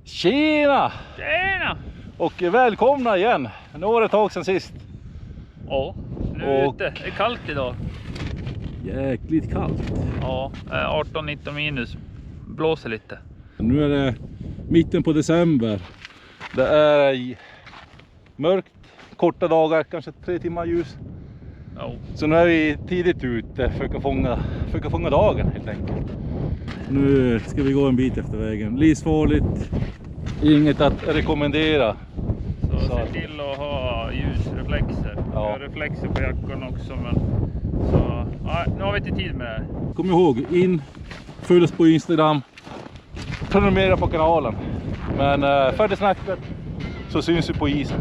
Tjena! Tjena! Och välkomna igen. Nu var det ett tag sedan sist. Ja, nu är vi ute. Det är kallt idag. Jäkligt kallt. Ja, 18-19 minus. Blåser lite. Nu är det mitten på december. Det är mörkt, korta dagar, kanske 3 timmar ljus. Ja. Så nu är vi tidigt ute för att fånga dagen helt enkelt. Nu ska vi gå en bit efter vägen. Livsfarligt. Inget att rekommendera. Så se till att ha ljusreflexer. Jag har reflexer på jackan också. Men så, nej, nu har vi inte tid med det här. Kom ihåg, följ oss på Instagram. Prenumerera på kanalen. Men färdigt snacket så syns vi på isen.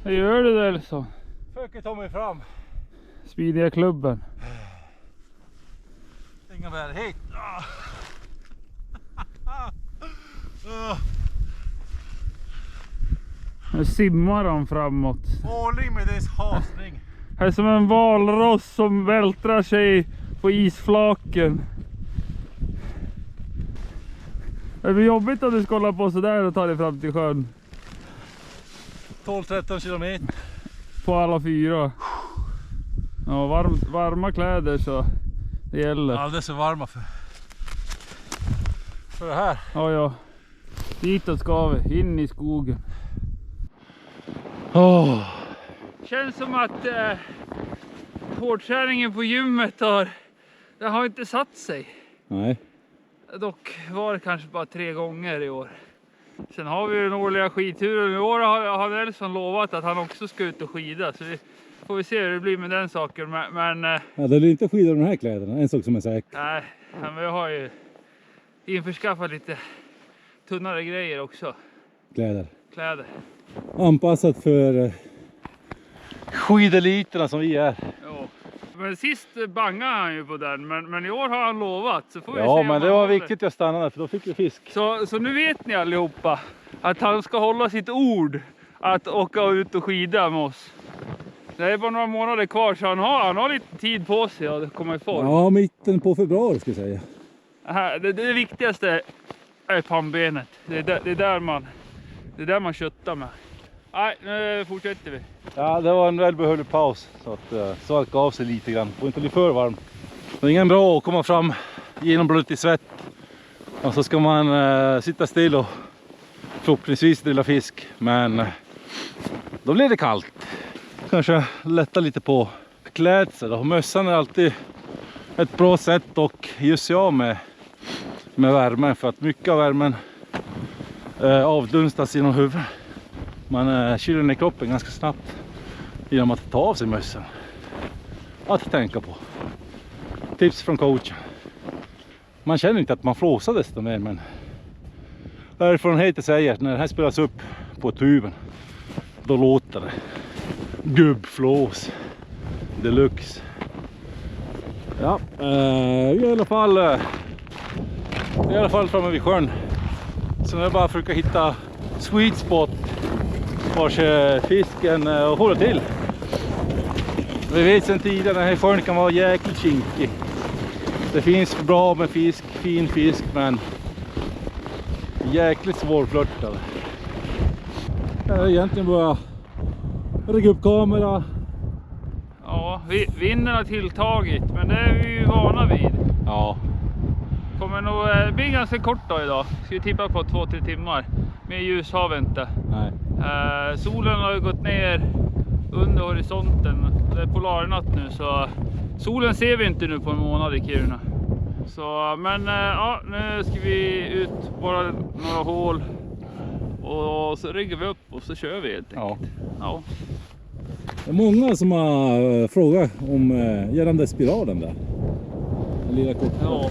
Vad gör du där så? Försöker ta mig fram. Speediga klubben. Inga värre hit. Nu simmar han framåt. Ordning med dess hasning. Här är som en valross som vältrar sig på isflaken. Det blir jobbigt om du ska hålla på sådär och ta dig fram till sjön. 12-13 kilometer. På alla 4. Ja, varma kläder så det gäller. Alldeles för varma för det här. Ja. Ditåt ska vi, in i skogen. Känns som att hårdträningen på gymmet har inte satt sig. Nej. Dock var det kanske bara 3 gånger i år. Sen har vi den årliga skidturen. I år har Nelson lovat att han också ska ut och skida. Så vi får se hur det blir med den saken. Men Ja, det blir inte skidor de här kläderna. En sak som är säker. nej, men jag har ju införskaffat lite tunnare grejer också. Kläder. Anpassat för skideliterna som vi är. Ja. Men sist bangade han ju på den. Men i år har han lovat. Så får vi se Ja, om men det han var håller. viktigt att jag stannade för då fick vi fisk. Så nu vet ni allihopa att han ska hålla sitt ord att åka ut och skida med oss. Det är bara några månader kvar så han har lite tid på sig att komma i form. Ja, mitten på februari ska jag säga. Det viktigaste är pannbenet. Det är där man köttar med. Nej, nu fortsätter vi. Ja, det var en välbehövlig paus så att svalka av sig lite grann. Får inte bli för varm. Det är ingen bra att komma fram genomblött i svett. Och så ska man sitta still och förhoppningsvis drilla fisk. Men då blir det kallt. Kanske lätta lite på klädsel. Och mössan är alltid ett bra sätt och just jag med värmen. För att mycket av värmen avdunstas genom huvudet. Man kyler ner kroppen ganska snabbt genom att ta av sig mössan. Att tänka på. Tips från coachen. Man känner inte att man flåsar desto mer, men erfarenheten säger att när det här spelas upp på tuben då låter det gubbflås deluxe. Ja, vi är i alla fall framme vid sjön. Så nu är det bara att försöka hitta sweet spot vars fisken håller till. Vi vet sedan tidigare att den här sjön kan vara jäkligt kinkig. Det finns bra med fisk, fin fisk, men jäkligt svårflörtad. Egentligen bara rigga upp kamera. Ja, vinden har tilltagit, men det är vi ju vana vid. Ja. Kommer nog bli ganska kort dag idag. Ska vi tippa på 2-3 timmar. Mer ljus har vi inte. Nej. Solen har ju gått ner under horisonten. Det är polarnatt nu så solen ser vi inte nu på en månad i Kiruna. Så, men ja, nu ska vi ut bara några hål och så riggar vi upp och så kör vi helt enkelt. Ja. Det är många som har frågat om gällande spiralen där. Den lilla korta. Ja.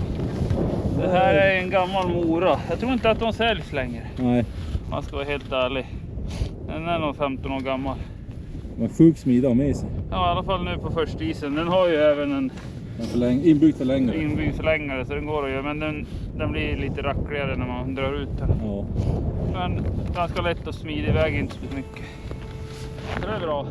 Det här är en gammal mora. Jag tror inte att de säljs längre. Nej. Man ska vara helt ärlig. Den är nog 15 år gammal. Men sjukt smidig med sig. Ja, i alla fall nu på första isen. Den har ju även en Inbyggd förlängare. inbyggd förlängare så den går att göra. Men den blir lite rackligare när man drar ut den. Ja. Men ganska lätt och smidig, väger inte så mycket. Så det är bra.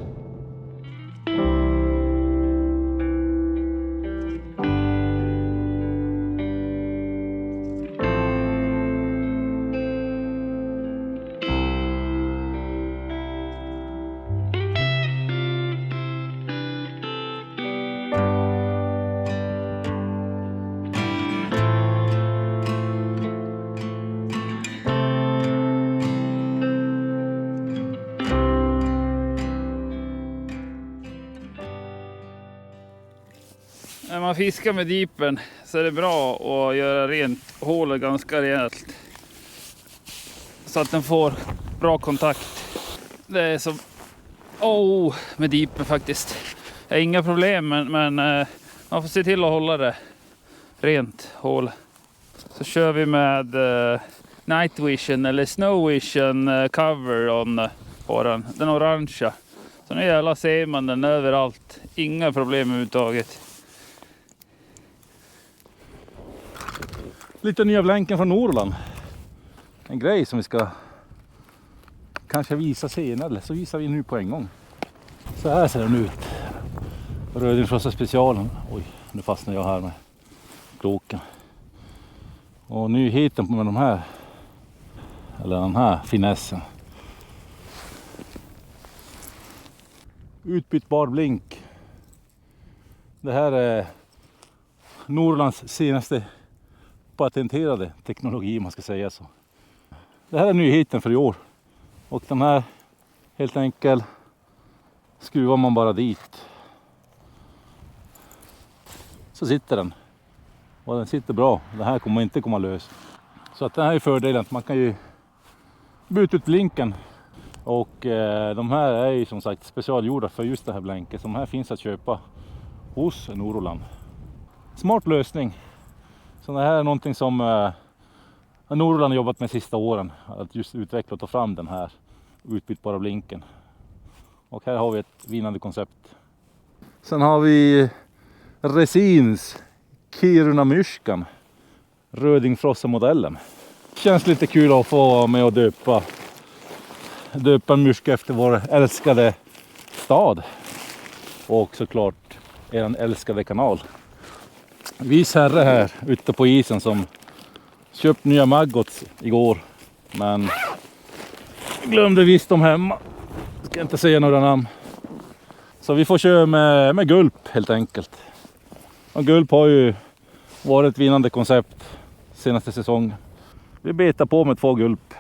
När man fiskar med dipen så är det bra att göra rent hålet ganska rejält. Så att den får bra kontakt. Det är som med dipen faktiskt. Det är inga problem men man får se till att hålla det rent hål. Så kör vi med Night Vision eller Snow Vision cover på den. Den orangea. Så nu jävla ser man den överallt. Inga problem överhuvudtaget. Lite nya blänken från Norrland. En grej som vi ska kanske visa senare, eller så visar vi nu på en gång. Så här ser den ut. Rödinfrossa specialen. Oj, nu fastnar jag här med kloken. Och nyheten med de här, eller den här finessen. Utbytbar blink. Det här är Norrlands senaste patenterade teknologi, man ska säga så. Det här är nyheten för i år. Och den här helt enkelt skruvar man bara dit. Så sitter den. Och den sitter bra. Det här kommer inte komma lös. Så att det här är fördelen. Man kan ju byta ut blinken. Och de här är ju som sagt specialgjorda för just det här blänket. Som här finns att köpa hos Norrland. Smart lösning. Så det här är någonting som Norrland har jobbat med sista åren. Att just utveckla och ta fram den här utbytbara blinken. Och här har vi ett vinnande koncept. Sen har vi Resins Kiruna Myrskan. Rödingfrossa-modellen. Känns lite kul att få vara med och döpa en myrska efter vår älskade stad. Och såklart er älskade kanal. Vis herre här ute på isen som köpt nya maggots igår. Men glömde visst dem hemma. Ska inte säga några namn. Så vi får köra med gulp helt enkelt. Och gulp har ju varit ett vinnande koncept senaste säsong. Vi betar på med 2 gulp.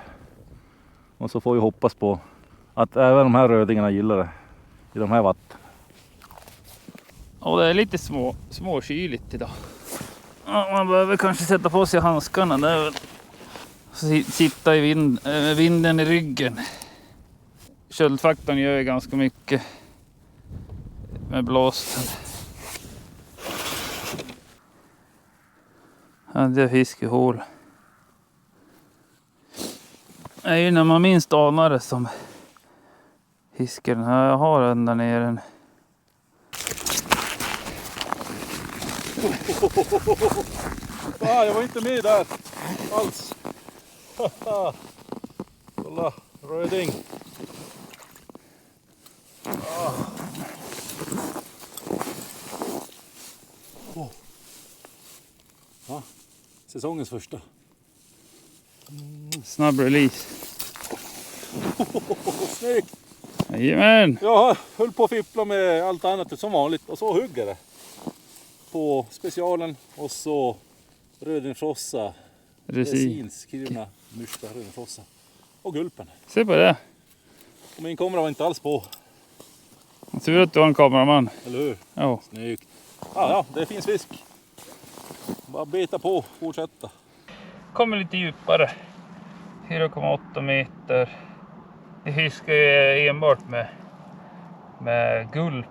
Och så får vi hoppas på att även de här rödingarna gillar det i de här vatten. Och det är lite småkyligt idag. Ja, man behöver kanske sätta på sig handskarna där. Sitta i vinden i ryggen. Köldfaktorn gör ju ganska mycket med blåsten. Ja, det är fiskehål. Det är ju när man minst anar det som fisken. Jag har den där nere. Jag var inte med där alls. Kolla, röding. Ja, säsongens första. Snabb release. Snyggt! Jajamän! Jag höll på att fippla med allt annat som vanligt och så hugger det. På specialen och så Rödinfrossa, Resins Kiruna Myrska Rödinfrossa och gulpen. Se på det! Och min kamera var inte alls på. Tur att du har en kameraman. Eller hur? Ja. Snyggt. Ja, det finns fisk. Bara beta på, fortsätta. Kommer lite djupare. 4,8 meter. Vi fiskar ju enbart med gulp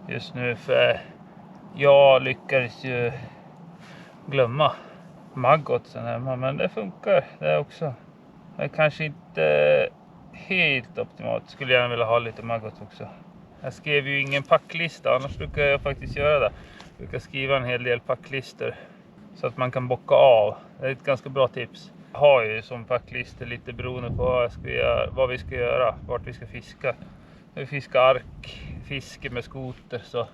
just nu. För jag lyckades ju glömma maggotsen hemma, men det funkar det också. Det är kanske inte helt optimalt. Skulle jag vilja ha lite maggot också. Jag skrev ju ingen packlista, annars brukar jag faktiskt göra det. Jag brukar skriva en hel del packlistor så att man kan bocka av. Det är ett ganska bra tips. Jag har ju som packlistor lite beroende på vad vi ska göra, vart vi ska fiska. Vi fiskar ark, fiske med skoter, så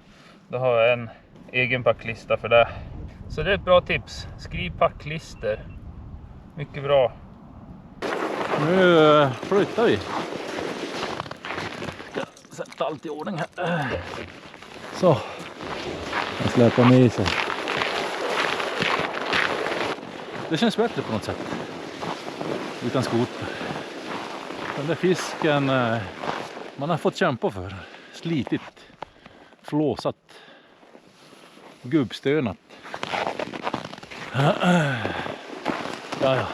då har jag en egen packlista för det. Så det är ett bra tips. Skriv packlistor. Mycket bra. Nu flyttar vi. Sätta allt i ordning här. Så. Jag släpar med sig. Det känns bättre på något sätt. Utan skoter. Den där fisken man har fått kämpa för. Slitit. Flåsat. Gubbstönat. Ja.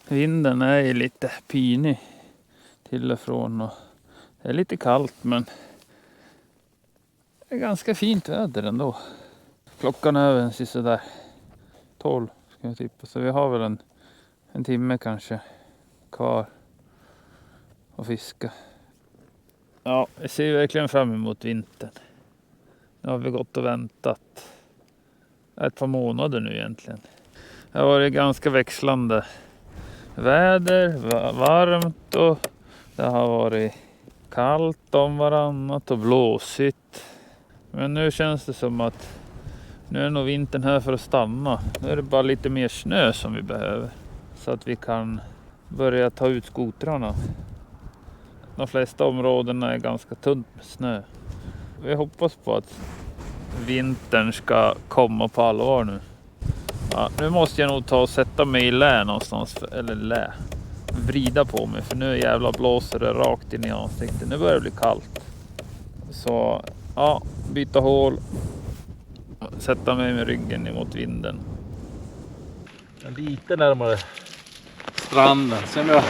Vinden är ju lite pinig till och från, och det är lite kallt, men det är ganska fint väder ändå. Klockan är väl sådär 12 ska jag tippa, så vi har väl en timme kanske kvar att fiska. Ja, jag ser verkligen fram emot vintern. Nu har vi gått och väntat ett par månader nu egentligen. Det har varit ganska växlande väder, varmt, och det har varit kallt om varannat och blåsigt. Men nu känns det som att nu är nog vintern här för att stanna. Nu är det bara lite mer snö som vi behöver, så att vi kan börja ta ut skotrarna. De flesta områdena är ganska tunt med snö. Vi hoppas på att vintern ska komma på allvar nu. Ja, nu måste jag nog ta och sätta mig i lä någonstans, eller vrida på mig, för nu jävla blåser det rakt in i ansiktet. Nu börjar det bli kallt. Så ja, byta hål, sätta mig med ryggen emot vinden. Lite närmare stranden. Se om jag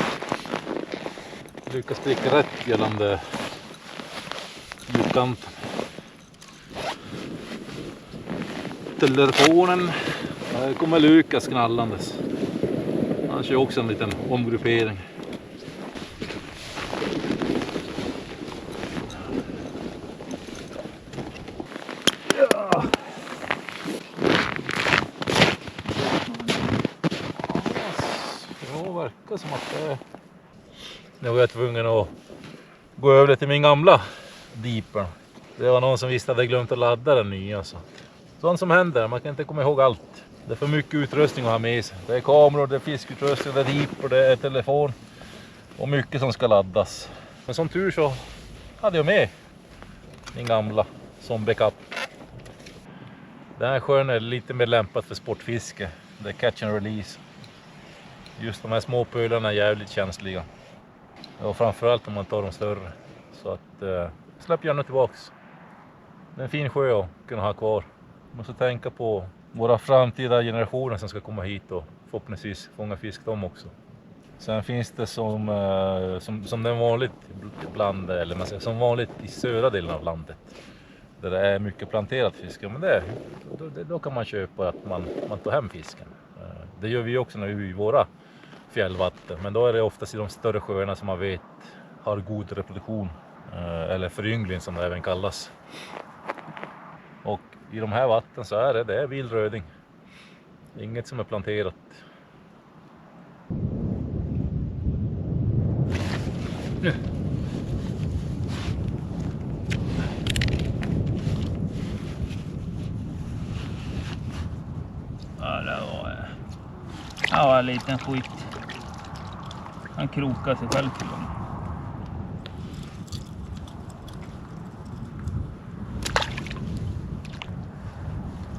lyckas pricka rätt gällande ljuskanten. Telefonen. Här kommer Lukas knallandes. Han kör också en liten omgruppering. Ja. Det verkar som att det är... Nu var jag tvungen att gå över till min gamla Deeper. Det var någon som visste att jag glömt att ladda den nya. Sånt som händer, man kan inte komma ihåg allt. Det är för mycket utrustning att ha med sig. Det är kameror, det är fiskutrustning, det är Deeper, det är telefon. Och mycket som ska laddas. Men som tur så hade jag med min gamla som backup. Den här sjön är lite mer lämpad för sportfiske. Det är catch and release. Just de här små pölarna är jävligt känsliga. Och framförallt om man tar de större. Så att släpp gärna tillbaks. Det är en fin sjö att kunna ha kvar. Man måste tänka på våra framtida generationer som ska komma hit och förhoppningsvis fånga fisk dem också. Sen finns det som det är vanligt ibland, eller man säger som vanligt i södra delen av landet. Där det är mycket planterat fiske. Men då kan man köpa att man tar hem fisken. Det gör vi också när vi är i våra fjällvatten. Men då är det oftast i de större sjöarna som man vet har god reproduktion. Eller föryngling som det även kallas. Och i de här vatten så är det är vildröding. Inget som är planterat. Nu. Ja, det var en liten skit. Han krokar sig själv till honom.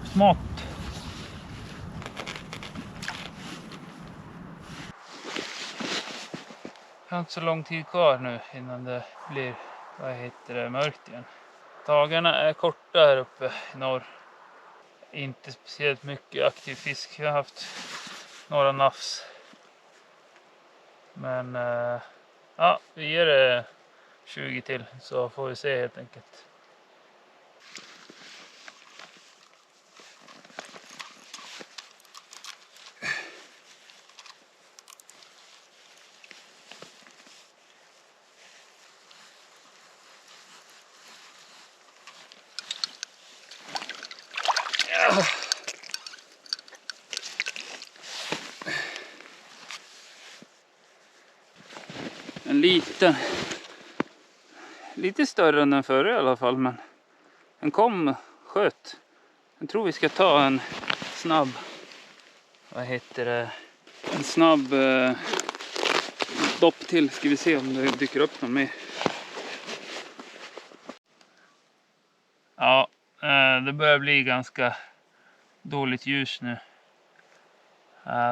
Smart. Jag har inte så lång tid kvar nu innan det blir mörkt igen. Dagarna är korta här uppe i norr. Inte speciellt mycket aktiv fisk. Vi har haft några nafs. Men ja, vi ger det 20 till så får vi se helt enkelt. En liten. Lite större än den förra i alla fall, men den kom sköt. Jag tror vi ska ta en snabb, vad heter det, en snabb dopp till. Ska vi se om det dyker upp någon mer. Ja, det börjar bli ganska dåligt ljus nu.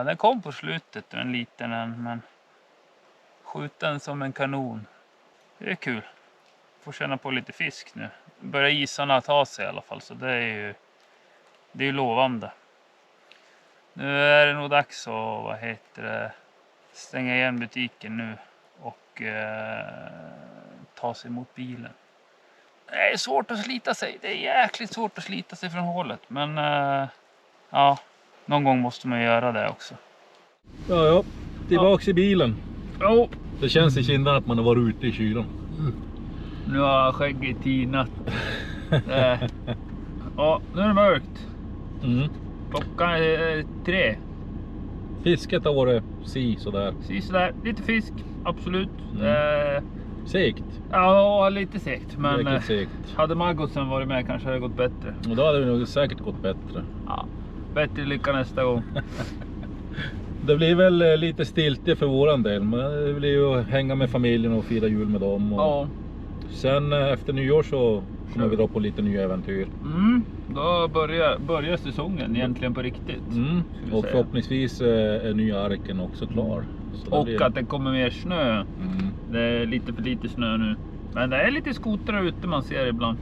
Den kom på slutet, en liten en, men skjuten som en kanon. Det är kul. Får känna på lite fisk nu. Börjar isarna ta sig i alla fall, så det är ju lovande. Nu är det nog dags att stänga igen butiken nu och ta sig mot bilen. Det är svårt att slita sig. Det är jäkligt svårt att slita sig från hålet, men ja, någon gång måste man göra det också. Ja, tillbaks i bilen. Jo. Det känns i kinderna att man har varit ute i kylan. Nu har skägget tinat. Ja, nu är det mörkt. Klockan är 3. Fisket har varit sådär. Sådär, lite fisk, absolut. Segt. Ja, lite segt. Men segt. hade Margotsen varit med kanske hade det gått bättre. Och då hade det nog säkert gått bättre. Ja, bättre lycka nästa gång. Det blir väl lite stiltje för våran del. Men det blir ju att hänga med familjen och fira jul med dem. Och ja. Sen efter nyår så kommer vi dra på lite nya äventyr. Då börjar säsongen egentligen på riktigt. Och förhoppningsvis är nya arken också klar. Så och att det kommer mer snö. Det är lite för lite snö nu. Men det är lite skotrar ute man ser ibland.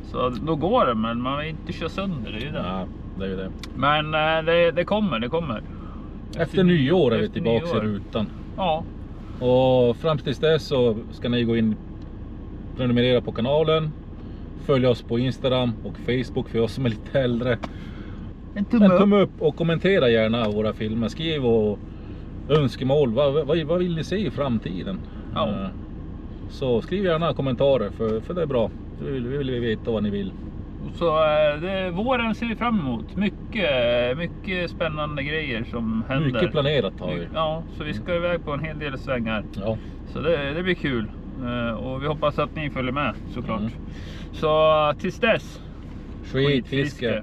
Så då går det, men man vill inte köra sönder, det är ju det. Ja, det är ju det. Men det kommer. Efter nyår är vi tillbaka i rutan. Ja. Och fram tills dess så ska ni gå in, prenumerera på kanalen, följa oss på Instagram och Facebook för oss som är lite äldre. En tumme upp och kommentera gärna våra filmer. Skriv och önskemål. Vad vill ni se i framtiden? Ja. Så skriv gärna kommentarer för det är bra. Vi vill veta vad ni vill. Så våren ser vi fram emot. Mycket spännande grejer som händer. Mycket planerat har vi. Ja, så vi ska iväg på en hel del svängar. Ja. Så det blir kul. Och vi hoppas att ni följer med såklart. Så tills dess. Skitfiske.